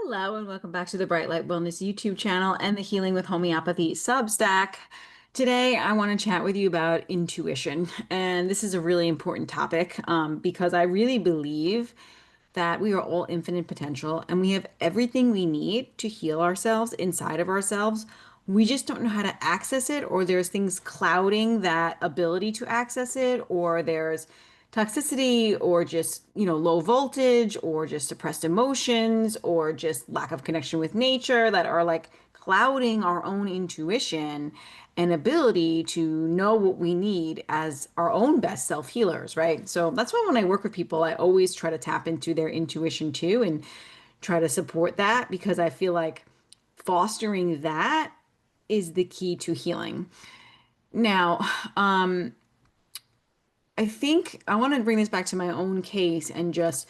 Hello, and welcome back to the Bright Light Wellness YouTube channel and the Healing with Homeopathy Substack. Today, I want to chat with you about intuition. And this is a really important topic because I really believe that we are all infinite potential and we have everything we need to heal ourselves inside of ourselves. We just don't know how to access it, or there's things clouding that ability to access it, or there's toxicity, or just, low voltage, or just suppressed emotions, or just lack of connection with nature that are like clouding our own intuition and ability to know what we need as our own best self healers, right? So that's why when I work with people, I always try to tap into their intuition too and try to support that because I feel like fostering that is the key to healing. Now, I think I want to bring this back to my own case and just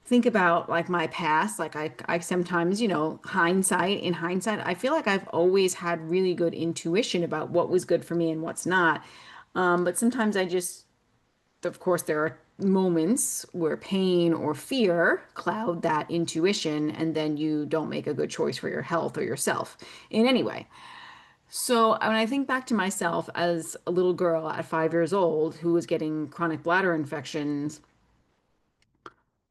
think about like my past. Like I sometimes, in hindsight, I feel like I've always had really good intuition about what was good for me and what's not. But sometimes of course, there are moments where pain or fear cloud that intuition, and then you don't make a good choice for your health or yourself in any way. So when I think back to myself as a little girl at 5 years old who was getting chronic bladder infections,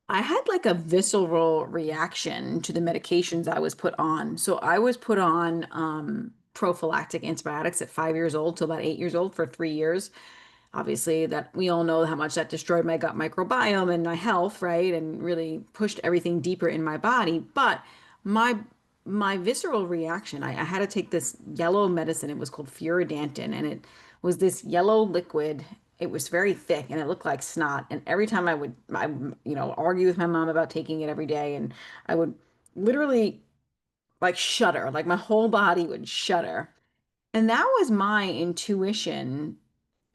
I had like a visceral reaction to the medications I was put on. So I was put on prophylactic antibiotics at 5 years old till about 8 years old for 3 years. Obviously, that we all know how much that destroyed my gut microbiome and my health, right? And really pushed everything deeper in my body. But my my visceral reaction, I had to take this yellow medicine. It was called furidantin, and it was this yellow liquid. It was very thick and it looked like snot. And every time argue with my mom about taking it every day, and I would literally like shudder, like my whole body would shudder. And that was my intuition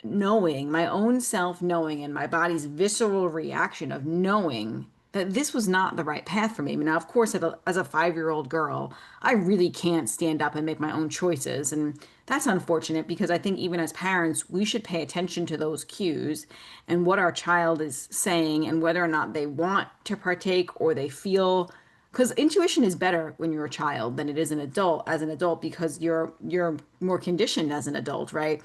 knowing, my own self knowing, and my body's visceral reaction of knowing that this was not the right path for me. Now, of course, as a 5 year old girl, I really can't stand up and make my own choices. And that's unfortunate because I think even as parents, we should pay attention to those cues and what our child is saying and whether or not they want to partake or they feel. Because intuition is better when you're a child than it is as an adult because you're more conditioned as an adult, right?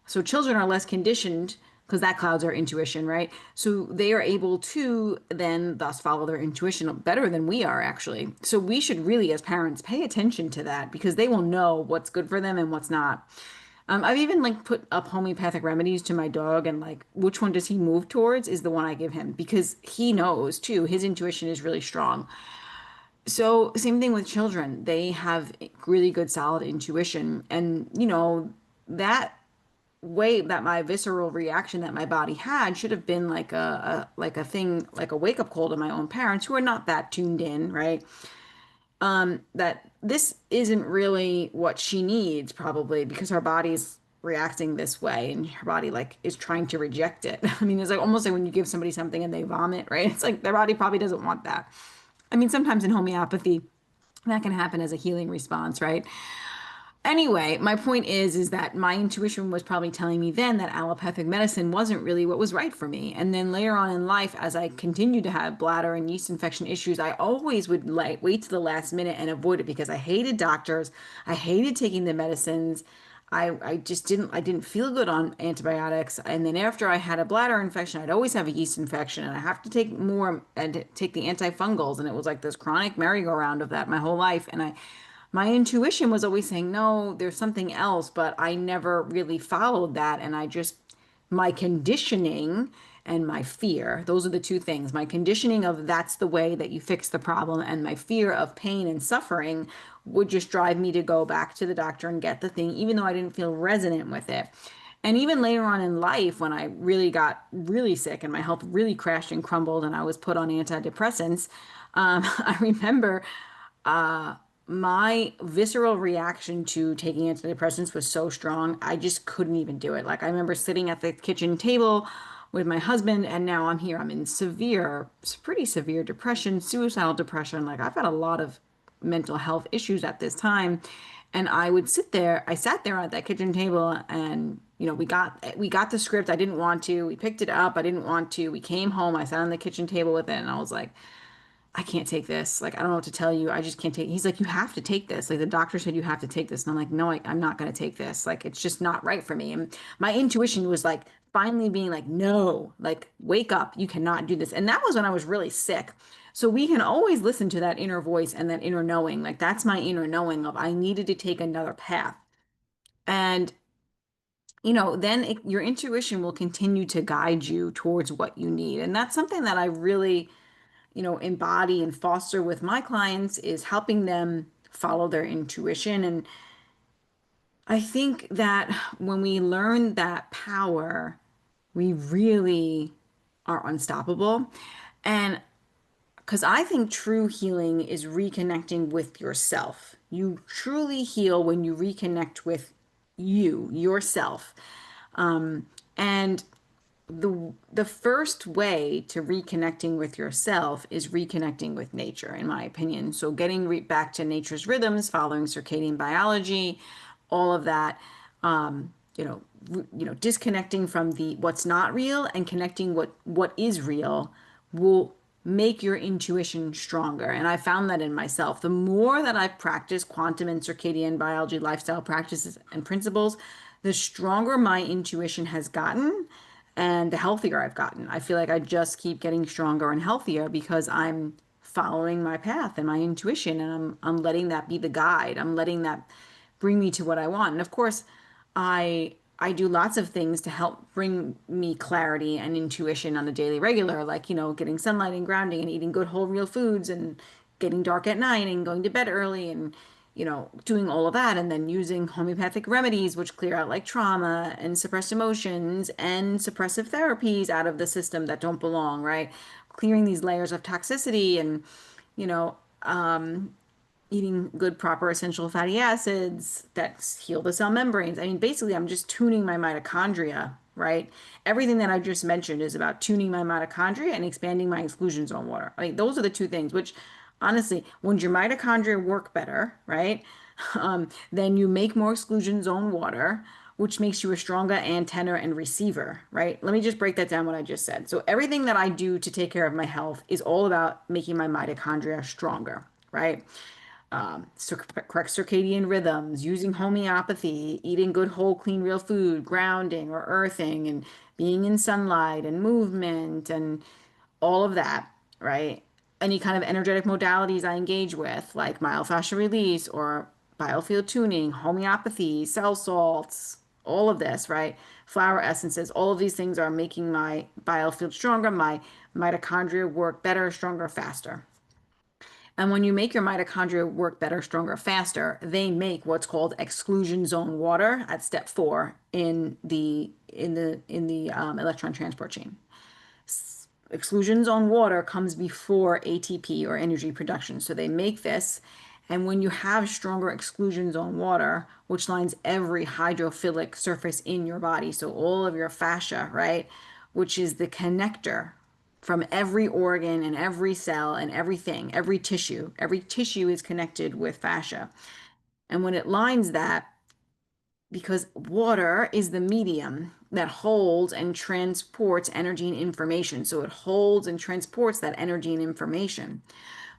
So children are less conditioned because that clouds our intuition, right? So they are able to then thus follow their intuition better than we are actually. So we should really, as parents, pay attention to that because they will know what's good for them and what's not. I've even like put up homeopathic remedies to my dog and like which one does he move towards is the one I give him because he knows too. His intuition is really strong. So same thing with children. They have really good solid intuition and that way that my visceral reaction that my body had should have been like a thing like a wake up call to my own parents who are not that tuned in, right? That this isn't really what she needs probably because her body's reacting this way and her body like is trying to reject it. I mean, it's like almost like when you give somebody something and they vomit, right? It's like their body probably doesn't want that. I mean, sometimes in homeopathy that can happen as a healing response, right? Anyway, my point is that my intuition was probably telling me then that allopathic medicine wasn't really what was right for me. And then later on in life, as I continued to have bladder and yeast infection issues, I always would like wait to the last minute and avoid it because I hated doctors. I hated taking the medicines. I just didn't feel good on antibiotics. And then after I had a bladder infection, I'd always have a yeast infection and I have to take more and take the antifungals. And it was like this chronic merry-go-round of that my whole life. And my intuition was always saying, no, there's something else, but I never really followed that. And my conditioning and my fear, those are the two things. My conditioning of that's the way that you fix the problem, and my fear of pain and suffering would just drive me to go back to the doctor and get the thing, even though I didn't feel resonant with it. And even later on in life, when I really got really sick and my health really crashed and crumbled and I was put on antidepressants, I remember my visceral reaction to taking antidepressants was so strong, I just couldn't even do it. Like I remember sitting at the kitchen table with my husband, and now I'm here. I'm in pretty severe depression, suicidal depression. Like I've had a lot of mental health issues at this time. And I sat there at that kitchen table and we got the script. I didn't want to. We picked it up. I didn't want to. We came home. I sat on the kitchen table with it and I was like, I can't take this. Like, I don't know what to tell you. I just can't take. He's like, you have to take this. Like, the doctor said you have to take this. And I'm like, no, I'm not going to take this. Like, it's just not right for me. And my intuition was like, finally being like, no, like, wake up. You cannot do this. And that was when I was really sick. So we can always listen to that inner voice and that inner knowing. Like, that's my inner knowing of I needed to take another path. And, then your intuition will continue to guide you towards what you need. And that's something that I really embody and foster with my clients is helping them follow their intuition. And I think that when we learn that power, we really are unstoppable. And because I think true healing is reconnecting with yourself. You truly heal when you reconnect with yourself. And the first way to reconnecting with yourself is reconnecting with nature, in my opinion. So getting back to nature's rhythms, following circadian biology, all of that, disconnecting from the what's not real and connecting what is real will make your intuition stronger. And I found that in myself. The more that I've practiced quantum and circadian biology lifestyle practices and principles, the stronger my intuition has gotten and the healthier I've gotten. I feel like I just keep getting stronger and healthier because I'm following my path and my intuition and I'm letting that be the guide. I'm letting that bring me to what I want. And of course, I do lots of things to help bring me clarity and intuition on a daily regular, like, getting sunlight and grounding and eating good whole real foods and getting dark at night and going to bed early and doing all of that, and then using homeopathic remedies, which clear out like trauma and suppressed emotions and suppressive therapies out of the system that don't belong, right? Clearing these layers of toxicity and, you know, eating good, proper essential fatty acids that heal the cell membranes. I mean, basically, I'm just tuning my mitochondria, right? Everything that I just mentioned is about tuning my mitochondria and expanding my exclusion zone water. I mean, those are the two things, which honestly, when your mitochondria work better, right? Then you make more exclusion zone water, which makes you a stronger antenna and receiver, right? Let me just break that down what I just said. So everything that I do to take care of my health is all about making my mitochondria stronger, right? Correct circadian rhythms, using homeopathy, eating good, whole, clean, real food, grounding or earthing, and being in sunlight and movement and all of that, right? Any kind of energetic modalities I engage with, like myofascial release or biofield tuning, homeopathy, cell salts, all of this, right? Flower essences, all of these things are making my biofield stronger, my mitochondria work better, stronger, faster. And when you make your mitochondria work better, stronger, faster, they make what's called exclusion zone water at step 4 in the electron transport chain. Exclusion zone water comes before ATP or energy production. So they make this. And when you have stronger exclusion zone water, which lines every hydrophilic surface in your body, so all of your fascia, right, which is the connector from every organ and every cell and everything, every tissue is connected with fascia. And when it lines that, because water is the medium that holds and transports energy and information. So it holds and transports that energy and information.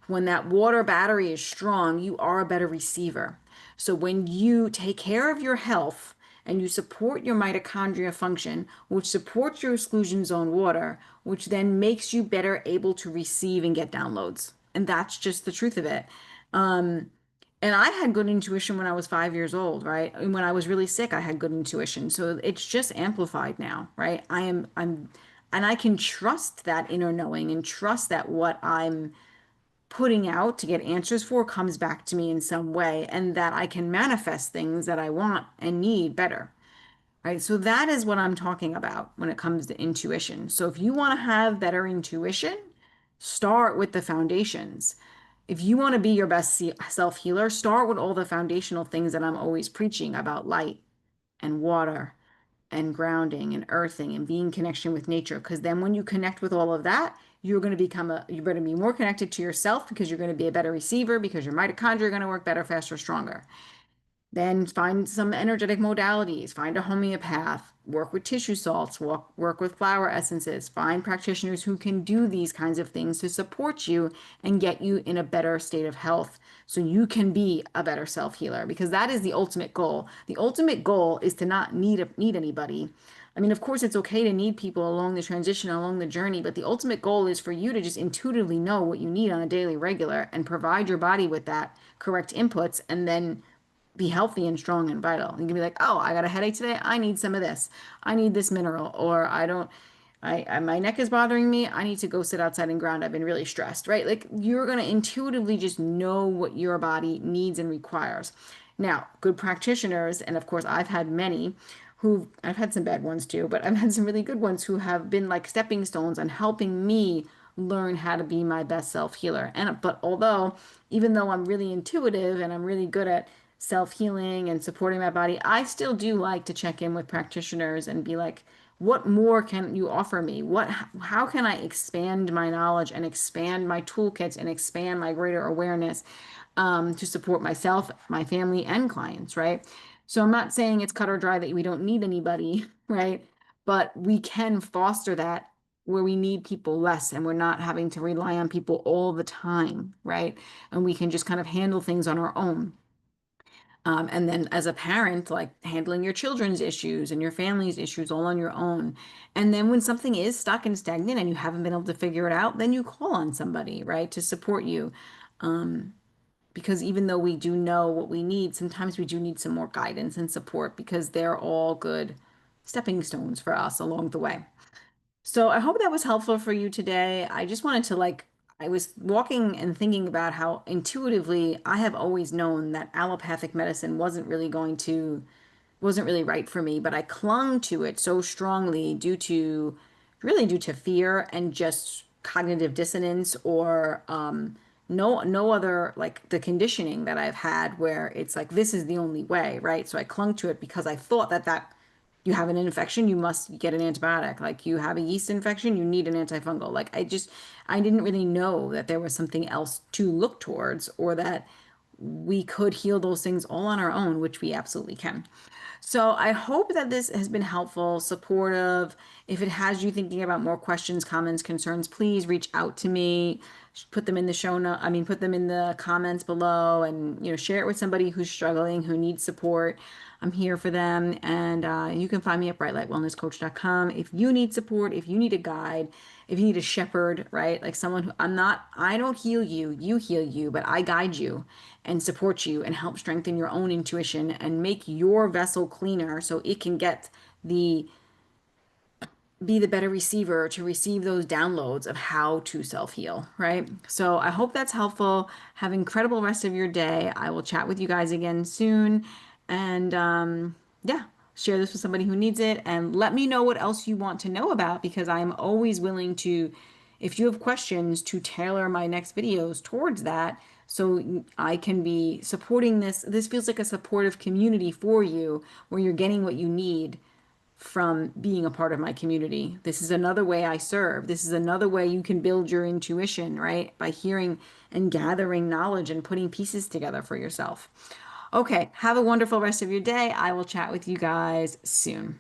When that water battery is strong, you are a better receiver. So when you take care of your health and you support your mitochondria function, which supports your exclusion zone water, which then makes you better able to receive and get downloads. And that's just the truth of it. And I had good intuition when I was 5 years old, right? And when I was really sick, I had good intuition. So it's just amplified now, right? And I can trust that inner knowing and trust that what I'm putting out to get answers for comes back to me in some way and that I can manifest things that I want and need better. Right. So that is what I'm talking about when it comes to intuition. So if you want to have better intuition, start with the foundations. If you want to be your best self healer, start with all the foundational things that I'm always preaching about light and water and grounding and earthing and being in connection with nature. Because then when you connect with all of that, you're going to be more connected to yourself because you're going to be a better receiver because your mitochondria are going to work better, faster, stronger. Then find some energetic modalities, find a homeopath, work with tissue salts, work with flower essences, find practitioners who can do these kinds of things to support you and get you in a better state of health so you can be a better self-healer because that is the ultimate goal. The ultimate goal is to not need anybody. I mean, of course, it's okay to need people along the transition, along the journey, but the ultimate goal is for you to just intuitively know what you need on a daily regular and provide your body with that correct inputs and then be healthy and strong and vital. You can be like, oh, I got a headache today. I need some of this. I need this mineral. Or I don't, my neck is bothering me. I need to go sit outside and ground. I've been really stressed, right? Like you're going to intuitively just know what your body needs and requires. Now, good practitioners, and of course, I've had many who, I've had some bad ones too, but I've had some really good ones who have been like stepping stones on helping me learn how to be my best self healer. And, but although, even though I'm really intuitive and I'm really good at self-healing and supporting my body, I still do like to check in with practitioners and be like, what more can you offer me? How can I expand my knowledge and expand my toolkits and expand my greater awareness to support myself, my family, and clients, right? So I'm not saying it's cut or dry that we don't need anybody, right? But we can foster that where we need people less and we're not having to rely on people all the time, right? And we can just kind of handle things on our own. And then as a parent, like handling your children's issues and your family's issues all on your own. And then when something is stuck and stagnant and you haven't been able to figure it out, then you call on somebody, right, to support you. Um, because even though we do know what we need, sometimes we do need some more guidance and support because they're all good stepping stones for us along the way. So I hope that was helpful for you today. I just wanted to like, I was walking and thinking about how intuitively I have always known that allopathic medicine wasn't really right for me, but I clung to it so strongly due to fear and just cognitive dissonance or no other like the conditioning that I've had where it's like this is the only way, right? So I clung to it because I thought that you have an infection, you must get an antibiotic. Like you have a yeast infection, you need an antifungal. Like I didn't really know that there was something else to look towards or that we could heal those things all on our own, which we absolutely can. So I hope that this has been helpful, supportive. If it has you thinking about more questions, comments, concerns, please reach out to me. Put them in the show note. I mean, put them in the comments below, and share it with somebody who's struggling, who needs support. I'm here for them, and you can find me at brightlightwellnesscoach.com. If you need support, if you need a guide, if you need a shepherd, right? Like someone who I don't heal you, you heal you, but I guide you and support you and help strengthen your own intuition and make your vessel cleaner so it can the be the better receiver to receive those downloads of how to self-heal, right? So I hope that's helpful. Have an incredible rest of your day. I will chat with you guys again soon. And yeah, share this with somebody who needs it. And let me know what else you want to know about because I'm always willing to, if you have questions, to tailor my next videos towards that so I can be supporting this. This feels like a supportive community for you where you're getting what you need from being a part of my community. This is another way I serve. This is another way you can build your intuition, right? By hearing and gathering knowledge and putting pieces together for yourself. Okay, have a wonderful rest of your day. I will chat with you guys soon.